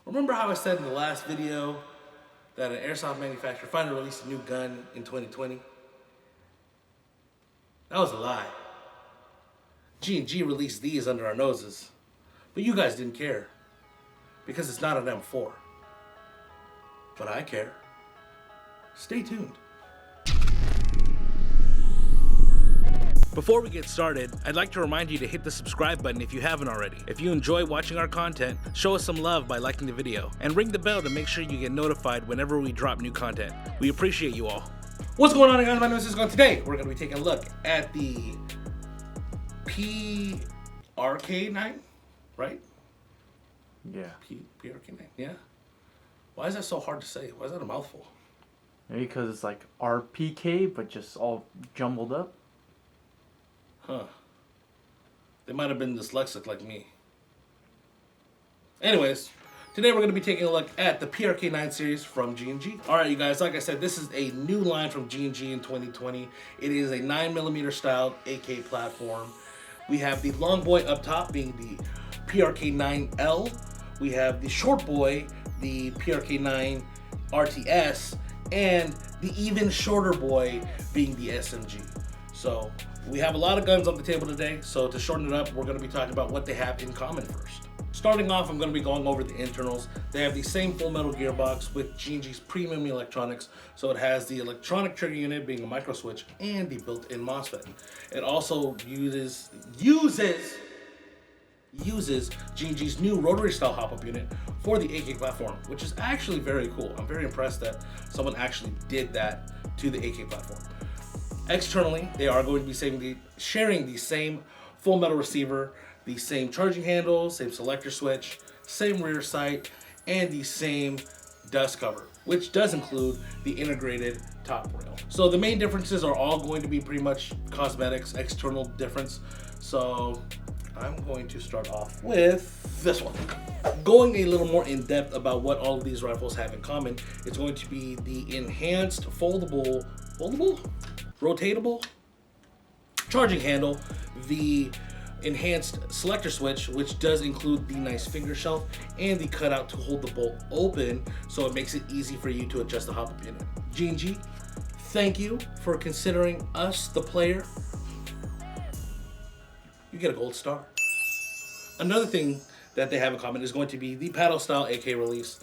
Remember how I said in the last video that an airsoft manufacturer finally released a new gun in 2020? That was a lie. G&G released these under our noses, but you guys didn't care because it's not an M4. But I care. Stay tuned. Before we get started, I'd like to remind you to hit the subscribe button if you haven't already. If you enjoy watching our content, show us some love by liking the video, and ring the bell to make sure you get notified whenever we drop new content. We appreciate you all. What's going on, guys? My name is Cisco. Today, we're going to be taking a look at the PRK 9, right? Yeah. PRK 9, yeah. Why is that so hard to say? Why is that a mouthful? Maybe because it's like RPK, but just all jumbled up. Huh. They might have been dyslexic like me. Anyways, today we're going to be taking a look at the PRK 9 series from G&G. Alright, you guys, like I said, this is a new line from G&G in 2020. It is a 9mm styled AK platform. We have the long boy up top being the PRK 9L. We have the short boy, the PRK 9 RTS, and the even shorter boy being the SMG. So we have a lot of guns on the table today, so to shorten it up, we're going to be talking about what they have in common first. Starting off, I'm going to be going over the internals. They have the same full metal gearbox with G&G's premium electronics, so it has the electronic trigger unit being a micro switch and the built-in MOSFET. It also uses G&G's new rotary style hop-up unit for the AK platform, which is actually very cool. I'm very impressed that someone actually did that to the AK platform. Externally, they are going to be sharing the same full metal receiver, the same charging handle, same selector switch, same rear sight, and the same dust cover, which does include the integrated top rail. So the main differences are all going to be pretty much cosmetics, external difference. So I'm going to start off with this one. Going a little more in depth about what all of these rifles have in common, it's going to be the enhanced rotatable charging handle, the enhanced selector switch, which does include the nice finger shelf, and the cutout to hold the bolt open, so it makes it easy for you to adjust the hop-up unit. G&G, thank you for considering us the player. You get a gold star. Another thing that they have in common is going to be the paddle style AK release,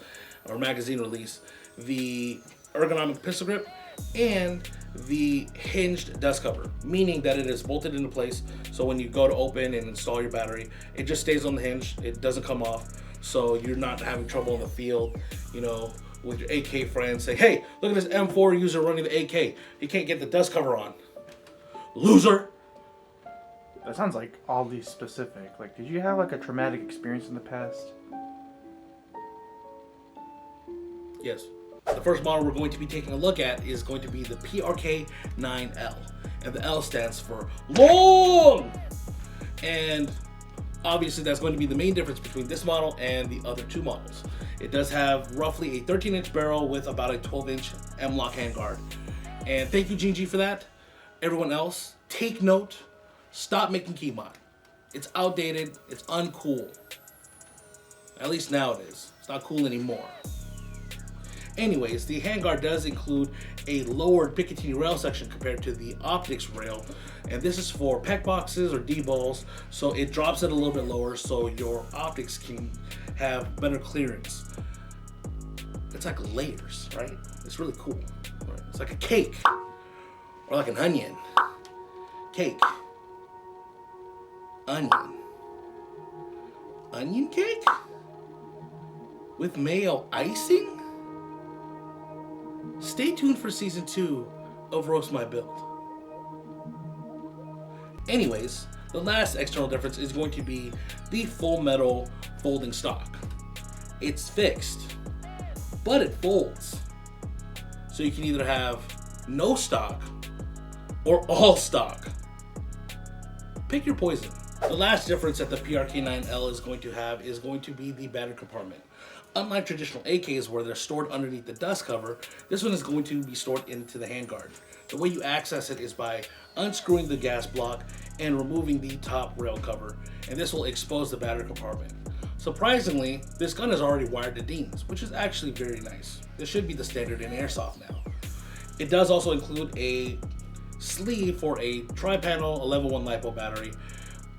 or magazine release, the ergonomic pistol grip, and the hinged dust cover, meaning that it is bolted into place, so when you go to open and install your battery, it just stays on the hinge, it doesn't come off, so you're not having trouble in the field, you know, with your AK friends say, hey, look at this M4 user running the AK, he can't get the dust cover on. Loser! That sounds like oddly specific. Like, did you have like a traumatic experience in the past? Yes. The first model we're going to be taking a look at is going to be the PRK 9L. And the L stands for long! And obviously that's going to be the main difference between this model and the other two models. It does have roughly a 13-inch barrel with about a 12-inch M-LOK handguard. And thank you, G&G, for that. Everyone else, take note. Stop making key mod. It's outdated. It's uncool. At least now it is. It's not cool anymore. Anyways, the handguard does include a lowered Picatinny rail section compared to the optics rail, and this is for pec boxes or D-balls, so it drops it a little bit lower so your optics can have better clearance. It's like layers, right? It's really cool. Right? It's like a cake, or like an onion. Cake. Onion. Onion cake? With mayo icing? Stay tuned for season 2 of Roast My Build. Anyways, the last external difference is going to be the full metal folding stock. It's fixed, but it folds. So you can either have no stock or all stock. Pick your poison. The last difference that the PRK 9L is going to have is going to be the battery compartment. Unlike traditional AKs where they're stored underneath the dust cover, this one is going to be stored into the handguard. The way you access it is by unscrewing the gas block and removing the top rail cover, and this will expose the battery compartment. So Surprisingly, this gun is already wired to Deans, which is actually very nice. This should be the standard in Airsoft now. It does also include a sleeve for a tri-panel 11-1 LiPo battery,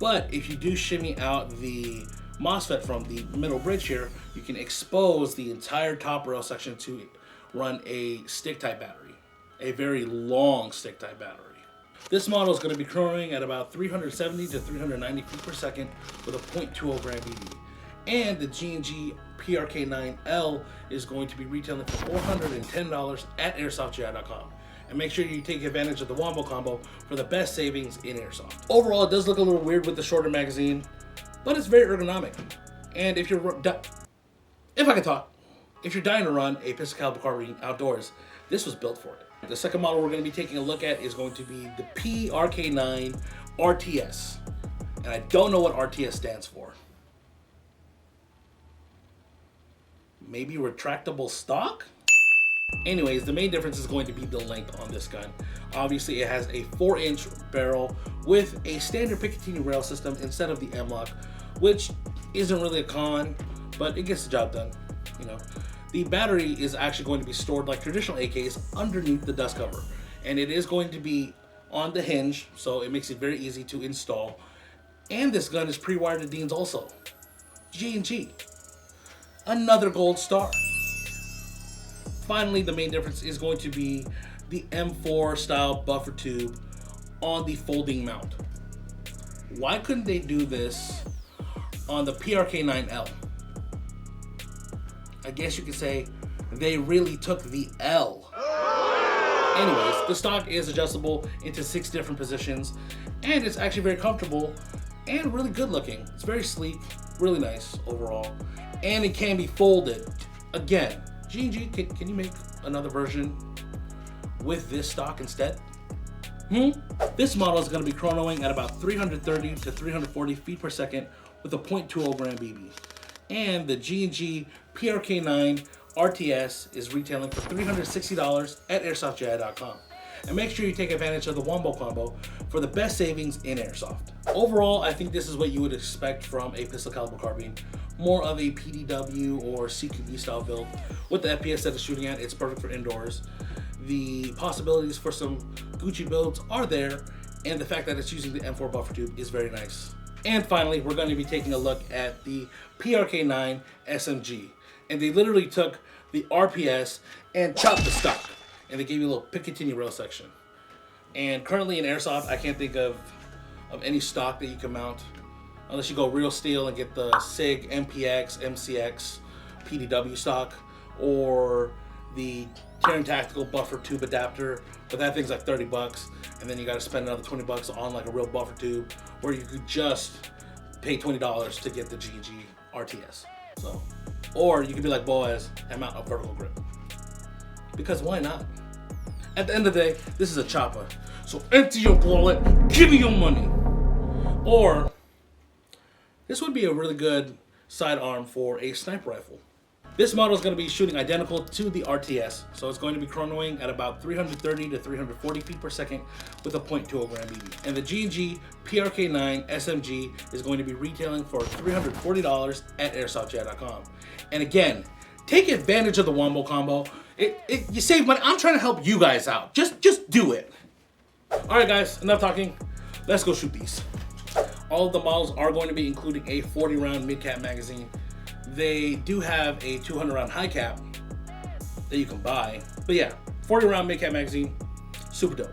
but if you do shimmy out the MOSFET from the middle bridge here, you can expose the entire top rail section to run a stick-type battery, a very long stick-type battery. This model is going to be chronoing at about 370 to 390 feet per second with a .20 gram BB. And the G&G PRK 9L is going to be retailing for $410 at AirsoftGI.com. And make sure you take advantage of the Wombo Combo for the best savings in Airsoft. Overall, it does look a little weird with the shorter magazine, but it's very ergonomic. And if you're if you're dying to run a pistol caliber carbine outdoors, this was built for it. The second model we're going to be taking a look at is going to be the PRK9 RTS. And I don't know what RTS stands for. Maybe retractable stock? Anyways, the main difference is going to be the length on this gun. Obviously, it has a 4-inch barrel with a standard Picatinny rail system instead of the M-LOK, which isn't really a con, but it gets the job done, you know. The battery is actually going to be stored like traditional AKs underneath the dust cover, and it is going to be on the hinge, so it makes it very easy to install. And this gun is pre-wired to Deans also. G&G. Another gold star. Finally, the main difference is going to be the M4 style buffer tube on the folding mount. Why couldn't they do this on the PRK 9L? I guess you could say they really took the L. Anyways, the stock is adjustable into 6 different positions, and it's actually very comfortable and really good looking. It's very sleek, really nice overall, and it can be folded. Again, G&G, can you make another version with this stock instead? This model is going to be chronoing at about 330 to 340 feet per second with a .20 gram BB. And the G&G PRK9 RTS is retailing for $360 at AirsoftGI.com. And make sure you take advantage of the Wombo Combo for the best savings in Airsoft. Overall, I think this is what you would expect from a pistol caliber carbine. More of a PDW or CQB style build. With the FPS that it's shooting at, it's perfect for indoors. The possibilities for some Gucci builds are there, and the fact that it's using the M4 buffer tube is very nice. And finally, we're going to be taking a look at the PRK9 SMG. And they literally took the RPS and chopped the stock. And they gave you a little Picatinny rail section. And currently in Airsoft, I can't think of any stock that you can mount. Unless you go real steel and get the SIG, MPX, MCX, PDW stock. Or the Terran Tactical buffer tube adapter. But that thing's like 30 bucks. And then you got to spend another 20 bucks on like a real buffer tube, where you could just pay $20 to get the G&G RTS. So, or you could be like Boaz and mount a vertical grip. Because why not? At the end of the day, this is a chopper. So empty your wallet, give me your money. Or this would be a really good sidearm for a sniper rifle. This model is going to be shooting identical to the RTS, so it's going to be chronoing at about 330 to 340 feet per second with a .20 gram BB. And the G&G PRK9 SMG is going to be retailing for $340 at AirsoftGI.com. And again, take advantage of the Wombo Combo. You save money. I'm trying to help you guys out. Just do it. All right, guys, enough talking. Let's go shoot these. All of the models are going to be including a 40-round mid-cap magazine. They do have a 200-round high cap that you can buy. But yeah, 40-round mid-cap magazine, super dope.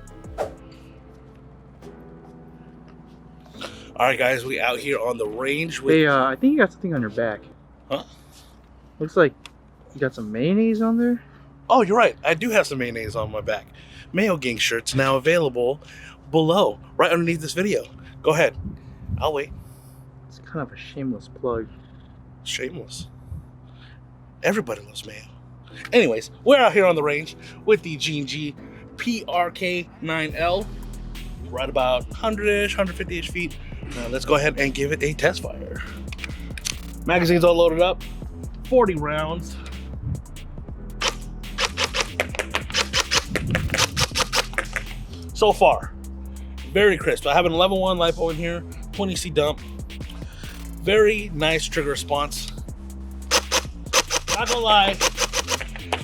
All right, guys, we out here on the range with... Hey, I think you got something on your back. Huh? Looks like you got some mayonnaise on there. Oh, you're right. I do have some mayonnaise on my back. Mayo Gang shirts now available below, right underneath this video. Go ahead. I'll wait. It's kind of a shameless plug. Shameless. Everybody loves mayo. Anyways, we're out here on the range with the G&G PRK 9L. Right about 100-ish, 150-ish feet. Now let's go ahead and give it a test fire. Magazine's all loaded up. 40 rounds. So far, very crisp. I have an 11-1 LiPo in here, 20C dump. Very nice trigger response. Not gonna lie,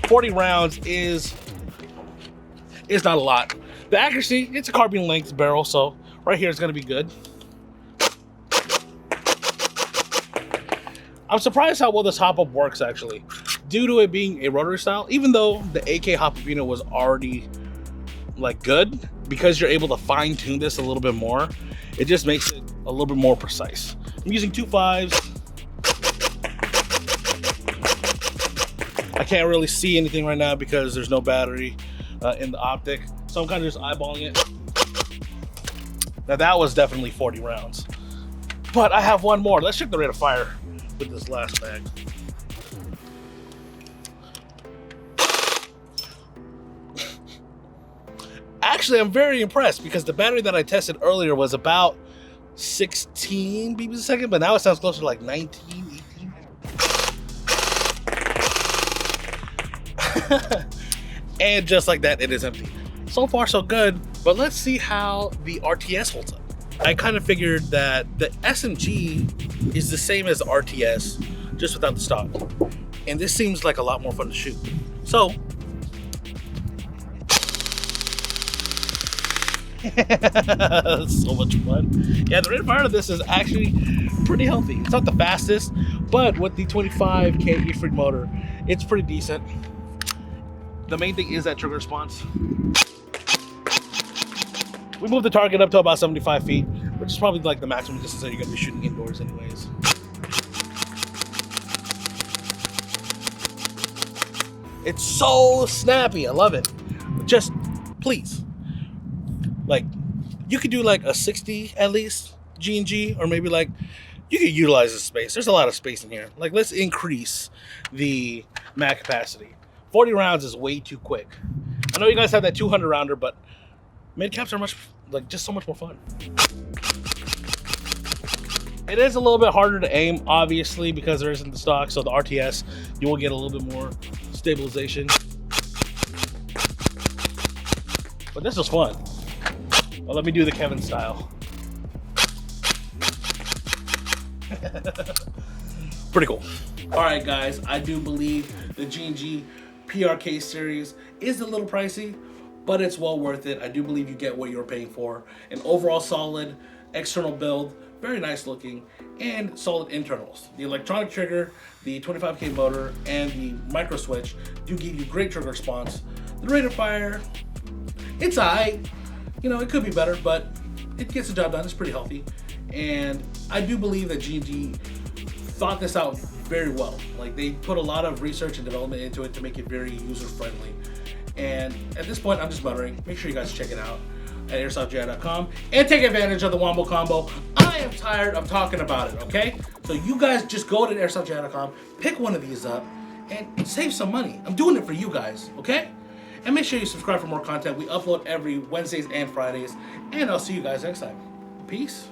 40 rounds is not a lot. The accuracy, it's a carbine length barrel, so right here is gonna be good. I'm surprised how well this hop-up works actually. Due to it being a rotary style, even though the AK hop-up unit was already like good, because you're able to fine-tune this a little bit more, it just makes it a little bit more precise. I'm using 2 5s. I can't really see anything right now because there's no battery in the optic, so I'm kind of just eyeballing it. Now that was definitely 40 rounds, but I have one more. Let's check the rate of fire with this last bag. Actually, I'm very impressed because the battery that I tested earlier was about 16 beeps a second, but now it sounds closer to like 19, 18. And just like that, it is empty. So far, so good, but let's see how the RTS holds up. I kind of figured that the SMG is the same as the RTS, just without the stock. And this seems like a lot more fun to shoot. So, so much fun. Yeah, the rate of fire of this is actually pretty healthy. It's not the fastest, but with the 25K E-Freak motor, it's pretty decent. The main thing is that trigger response. We moved the target up to about 75 feet, which is probably like the maximum distance that you're going to be shooting indoors anyways. It's so snappy. I love it. Just, please. Like, you could do like a 60 at least, G&G, or maybe like, you could utilize the space. There's a lot of space in here. Like, let's increase the mag capacity. 40 rounds is way too quick. I know you guys have that 200 rounder, but mid caps are just so much more fun. It is a little bit harder to aim, obviously, because there isn't the stock. So the RTS, you will get a little bit more stabilization. But this was fun. Well, let me do the Kevin style. Pretty cool. All right, guys, I do believe the G&G PRK series is a little pricey, but it's well worth it. I do believe you get what you're paying for. An overall solid external build, very nice looking, and solid internals. The electronic trigger, the 25K motor, and the micro switch do give you great trigger response. The rate of fire, it's alright. You know, it could be better, but it gets the job done. It's pretty healthy. And I do believe that G&G thought this out very well. Like, they put a lot of research and development into it to make it very user-friendly. And at this point, I'm just muttering. Make sure you guys check it out at AirsoftGI.com and take advantage of the Wombo Combo. I am tired of talking about it, okay? So you guys just go to AirsoftGI.com, pick one of these up, and save some money. I'm doing it for you guys, okay? And make sure you subscribe for more content. We upload every Wednesdays and Fridays. And I'll see you guys next time. Peace.